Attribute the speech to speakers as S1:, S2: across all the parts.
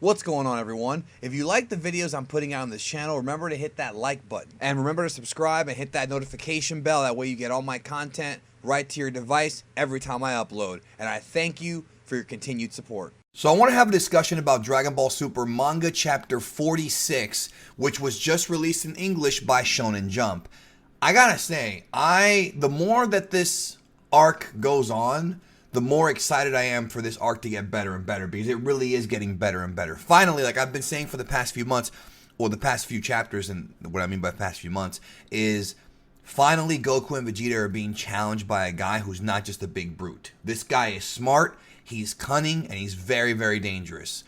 S1: What's going on, everyone? If you like the videos I'm putting out on this channel, remember to hit that like button. And remember to subscribe and hit that notification bell. That way you get all my content right to your device every time I upload. And I thank you for your continued support. So I want to have a discussion about Dragon Ball Super Manga Chapter 46, which was just released in English by Shonen Jump. I gotta say, the more that this arc goes on, the more excited I am for this arc to get better and better, because it really is getting better and better. Finally, like I've been saying for the past few months, or the past few chapters, and what I mean by past few months is finally Goku and Vegeta are being challenged by a guy who's not just a big brute. This guy is smart, he's cunning, and he's very, very dangerous.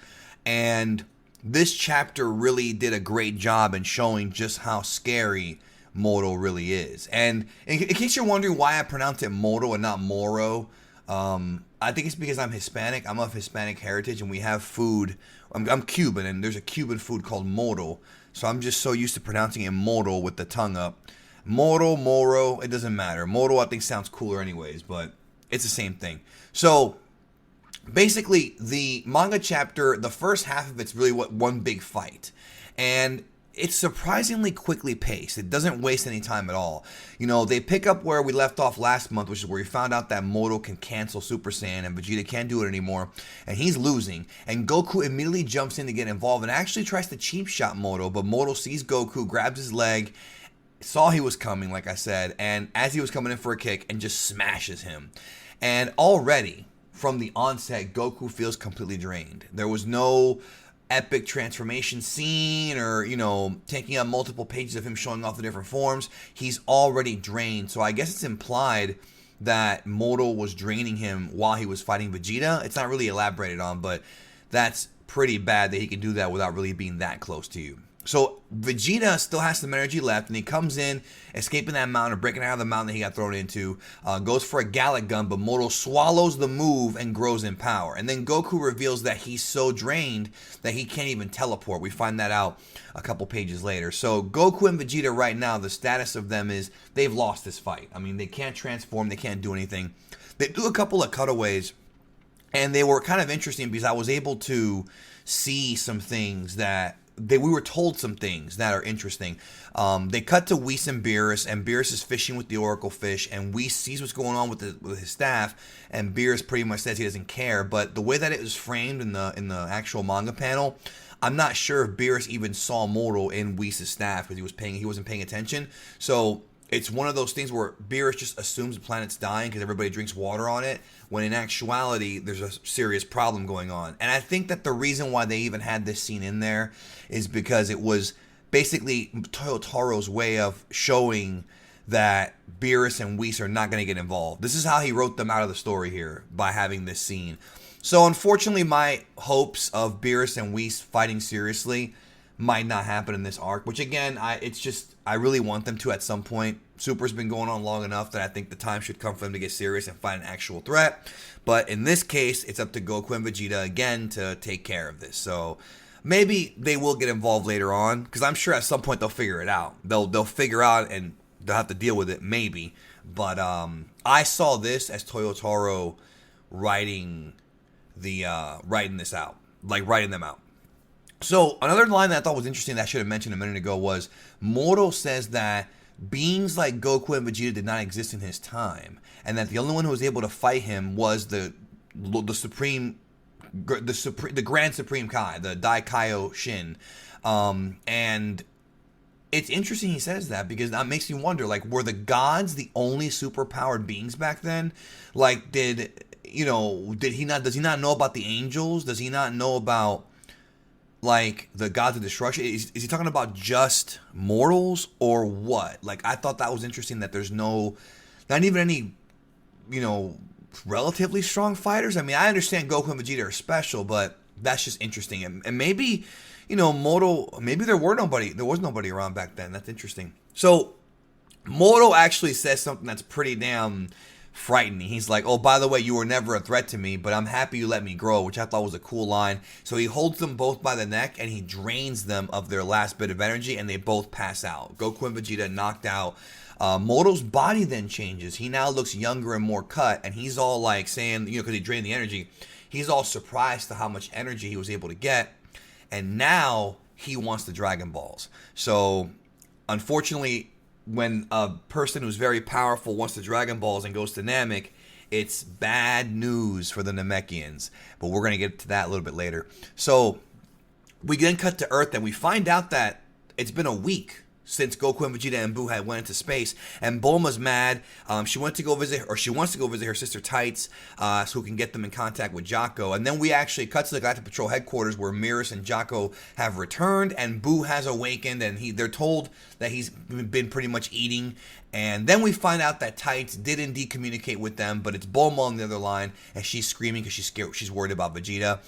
S1: And this chapter really did a great job in showing just how scary Moro really is. And in case you're wondering why I pronounce it Moro and not Moro, I think it's because I'm Hispanic. I'm of Hispanic heritage, and we have food. I'm Cuban, and there's a Cuban food called moro. So I'm just so used to pronouncing it moro with the tongue up. Moro, it doesn't matter. Moro, I think, sounds cooler anyways, but it's the same thing. So basically, the manga chapter, the first half of it's really one big fight. And it's surprisingly quickly paced. It doesn't waste any time at all. You know, they pick up where we left off last month, which is where we found out that Moro can cancel Super Saiyan and Vegeta can't do it anymore, and he's losing. And Goku immediately jumps in to get involved and actually tries to cheap shot Moro, but Moro sees Goku, grabs his leg, saw he was coming, like I said, and as he was coming in for a kick, and just smashes him. And already, from the onset, Goku feels completely drained. There was no epic transformation scene or, you know, taking out multiple pages of him showing off the different forms. He's already drained. So I guess it's implied that Moro was draining him while he was fighting Vegeta. It's not really elaborated on, but that's pretty bad that he can do that without really being that close to you. So Vegeta still has some energy left, and he comes in, escaping that mountain, or breaking out of the mountain that he got thrown into, goes for a Gallic gun, but Moro swallows the move and grows in power. And then Goku reveals that he's so drained that he can't even teleport. We find that out a couple pages later. So Goku and Vegeta right now, the status of them is they've lost this fight. I mean, they can't transform, they can't do anything. They do a couple of cutaways, and they were kind of interesting because I was able to see some things that we were told some things that are interesting. They cut to Whis and Beerus is fishing with the Oracle Fish, and Whis sees what's going on with his staff, and Beerus pretty much says he doesn't care. But the way that it was framed in the actual manga panel, I'm not sure if Beerus even saw Moro in Whis' staff because he wasn't paying attention. So it's one of those things where Beerus just assumes the planet's dying because everybody drinks water on it, when in actuality, there's a serious problem going on. And I think that the reason why they even had this scene in there is because it was basically Toyotaro's way of showing that Beerus and Whis are not going to get involved. This is how he wrote them out of the story here, by having this scene. So unfortunately, my hopes of Beerus and Whis fighting seriously might not happen in this arc, which again, I really want them to at some point. Super's been going on long enough that I think the time should come for them to get serious and find an actual threat. But in this case, it's up to Goku and Vegeta again to take care of this. So maybe they will get involved later on, because I'm sure at some point they'll figure it out. They'll figure out, and they'll have to deal with it, maybe. But I saw this as Toyotaro writing this out, like writing them out. So another line that I thought was interesting that I should have mentioned a minute ago was Moro says that beings like Goku and Vegeta did not exist in his time, and that the only one who was able to fight him was the Grand Supreme Kai, the Daikaio Shin. And it's interesting he says that, because that makes me wonder, like, were the gods the only superpowered beings back then? Like, does he not know about the angels? Does he not know about, like, the gods of destruction? Is he talking about just mortals or what? Like, I thought that was interesting that there's not even any, relatively strong fighters. I mean, I understand Goku and Vegeta are special, but that's just interesting. And maybe, Moro, maybe there was nobody around back then. That's interesting. So Moro actually says something that's pretty damn frightening. He's like, oh, by the way, you were never a threat to me, but I'm happy you let me grow, which I thought was a cool line. So he holds them both by the neck, and he drains them of their last bit of energy, and they both pass out. Goku and Vegeta knocked out. Moro's body then changes. He now looks younger and more cut, and he's all saying, because he drained the energy, he's all surprised to how much energy he was able to get.
S2: and now he wants the Dragon Balls. So, unfortunately, when a person who's very powerful wants the Dragon Balls and goes to Namek, it's bad news for the Namekians. But we're going to get to that a little bit later. So, we then cut to Earth and we find out that it's been a week since Goku and Vegeta and Buu had went into space, and Bulma's mad. She wants to go visit her sister Tights, so who can get them in contact with Jocko. And then we actually cut to the Galactic Patrol headquarters where Mirrors and Jocko have returned, and Buu has awakened, and they're told that he's been pretty much eating. And then we find out that Tights did indeed communicate with them, but it's Bulma on the other line, and she's screaming because she's scared, she's worried about Vegeta.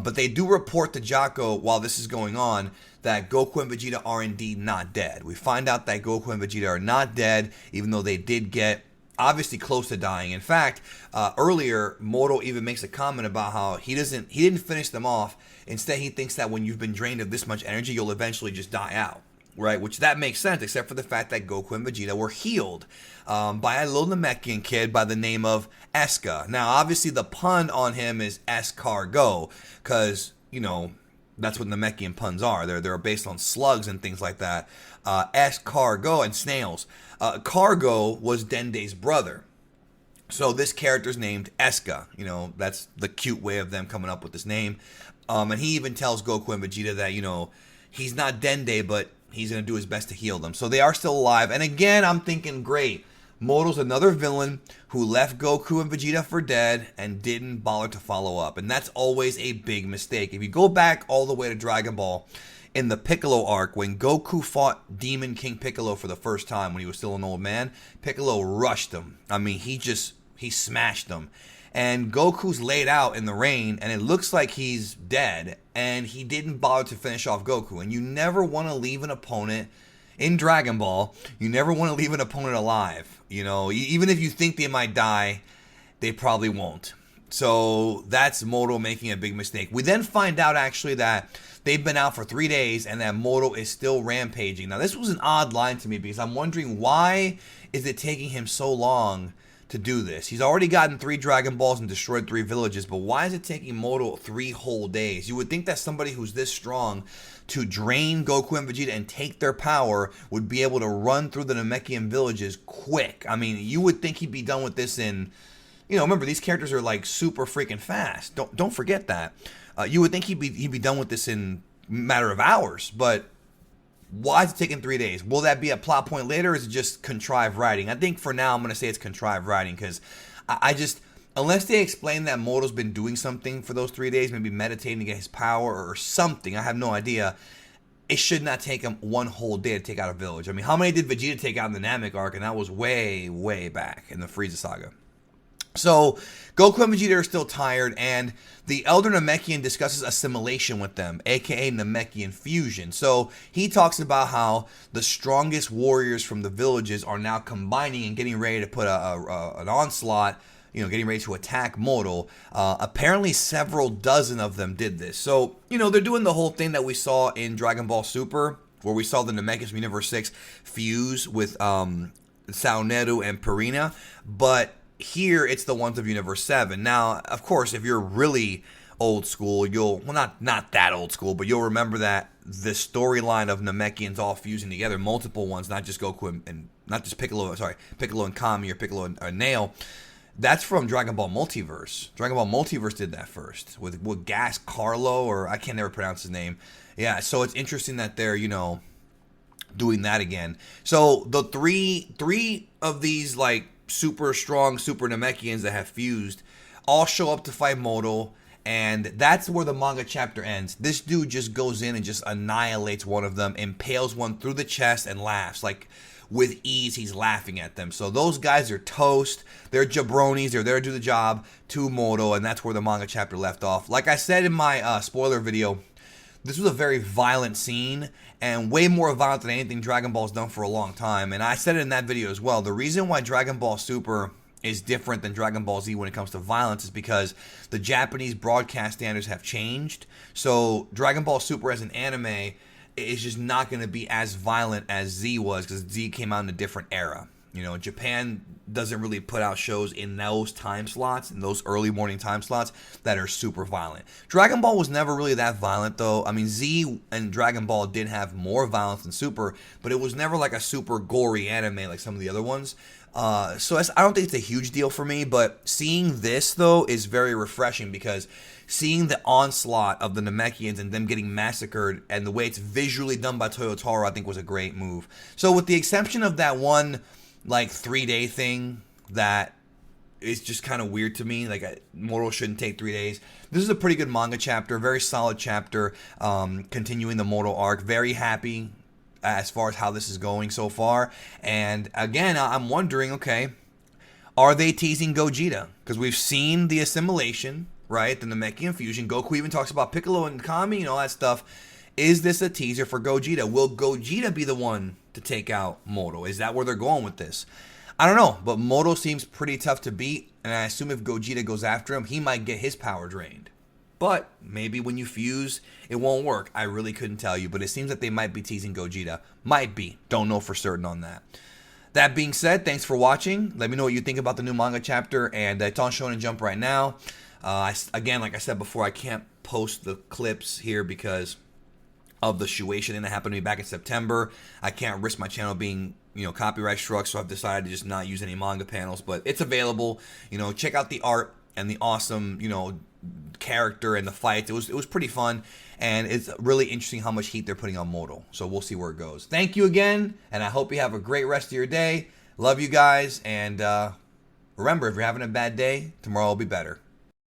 S2: But they do report to Jocko while this is going on that Goku and Vegeta are indeed not dead. We find out that Goku and Vegeta are not dead, even though they did get obviously close to dying. In fact, earlier Moro even makes a comment about how he didn't finish them off. Instead, he thinks that when you've been drained of this much energy, you'll eventually just die out. Right, which that makes sense, except for the fact that Goku and Vegeta were healed by a little Namekian kid by the name of Eska. Now, obviously, the pun on him is escargot, because, you know, that's what Namekian puns are. They're based on slugs and things like that. Escargot and snails. Cargo was Dende's brother. So this character's named Eska. You know, that's the cute way of them coming up with this name. And he even tells Goku and Vegeta that, you know, he's not Dende, but he's going to do his best to heal them. So they are still alive. And again, I'm thinking, great. Moro's another villain who left Goku and Vegeta for dead and didn't bother to follow up. And that's always a big mistake. If you go back all the way to Dragon Ball, in the Piccolo arc, when Goku fought Demon King Piccolo for the first time when he was still an old man, Piccolo rushed him. I mean, he smashed him. And Goku's laid out in the rain, and it looks like he's dead, and he didn't bother to finish off Goku. And you never want to leave an opponent, in Dragon Ball, you never want to leave an opponent alive. You know, even if you think they might die, they probably won't. So that's Moro making a big mistake. We then find out, actually, that they've been out for 3 days, and that Moro is still rampaging. Now, this was an odd line to me, because I'm wondering, why is it taking him so long to do this? He's already gotten 3 Dragon Balls and destroyed 3 villages, but why is it taking Moro 3 whole days? You would think that somebody who's this strong to drain Goku and Vegeta and take their power would be able to run through the Namekian villages quick. I mean, you would think he'd be done with this in, you know, remember, these characters are like super freaking fast. Don't forget that. You would think he'd be done with this in a matter of hours, but why is it taking 3 days? Will that be a plot point later, or is it just contrived writing? I think for now I'm going to say it's contrived writing, because I just, unless they explain that Moro's been doing something for those 3 days, maybe meditating to get his power or something, I have no idea, it should not take him 1 whole day to take out a village. I mean, how many did Vegeta take out in the Namek arc? And that was way, way back in the Frieza saga. So, Goku and Vegeta are still tired, and the Elder Namekian discusses assimilation with them, aka Namekian Fusion. So, he talks about how the strongest warriors from the villages are now combining and getting ready to put an onslaught, you know, getting ready to attack Moro. Apparently, several dozen of them did this. So, you know, they're doing the whole thing that we saw in Dragon Ball Super, where we saw the Namekians from Universe 6 fuse with Saoneru and Purina, but here, it's the ones of Universe 7. Now, of course, if you're really old school, not that old school, but you'll remember that the storyline of Namekians all fusing together, multiple ones, not just Goku and not just Piccolo and Kami or Piccolo and Nail. That's from Dragon Ball Multiverse. Dragon Ball Multiverse did that first with Gas Carlo, or I can't never pronounce his name. Yeah, so it's interesting that they're, you know, doing that again. So the three of these, like, super strong Super Namekians that have fused all show up to fight Moro, and that's where the manga chapter ends. This dude just goes in and just annihilates one of them, impales one through the chest, and laughs. Like, with ease, he's laughing at them. So those guys are toast. They're jabronis. They're there to do the job to Moro, and that's where the manga chapter left off. Like I said in my spoiler video, this was a very violent scene, and way more violent than anything Dragon Ball's done for a long time. And I said it in that video as well. The reason why Dragon Ball Super is different than Dragon Ball Z when it comes to violence is because the Japanese broadcast standards have changed. So Dragon Ball Super as an anime is just not going to be as violent as Z was, because Z came out in a different era. You know, Japan doesn't really put out shows in those time slots, in those early morning time slots that are super violent. Dragon Ball was never really that violent, though. I mean, Z and Dragon Ball did have more violence than Super, but it was never like a super gory anime like some of the other ones. So I don't think it's a huge deal for me, but seeing this, though, is very refreshing because seeing the onslaught of the Namekians and them getting massacred and the way it's visually done by Toyotaro, I think was a great move. So with the exception of that one, like, 3-day thing that is just kind of weird to me, like, Moro shouldn't take 3 days. This is a pretty good manga chapter, very solid chapter, continuing the Moro arc. Very happy as far as how this is going so far. And again, I'm wondering, okay, are they teasing Gogeta? Because we've seen the assimilation, right? The Namekian Fusion. Goku even talks about Piccolo and Kami and all that stuff. Is this a teaser for Gogeta? Will Gogeta be the one to take out Moro? Is that where they're going with this? I don't know, but Moro seems pretty tough to beat, and I assume if Gogeta goes after him, he might get his power drained. But maybe when you fuse, it won't work. I really couldn't tell you, but it seems like they might be teasing Gogeta. Might be. Don't know for certain on that. That being said, thanks for watching. Let me know what you think about the new manga chapter, and it's on Shonen Jump right now. Again, like I said before, I can't post the clips here because of the situation that happened to me back in September. I can't risk my channel being, copyright struck, so I've decided to just not use any manga panels, but it's available. Check out the art and the awesome, character and the fights. It was pretty fun, and it's really interesting how much heat they're putting on Moro. So we'll see where it goes. Thank you again, and I hope you have a great rest of your day. Love you guys, and remember, if you're having a bad day, tomorrow will be better.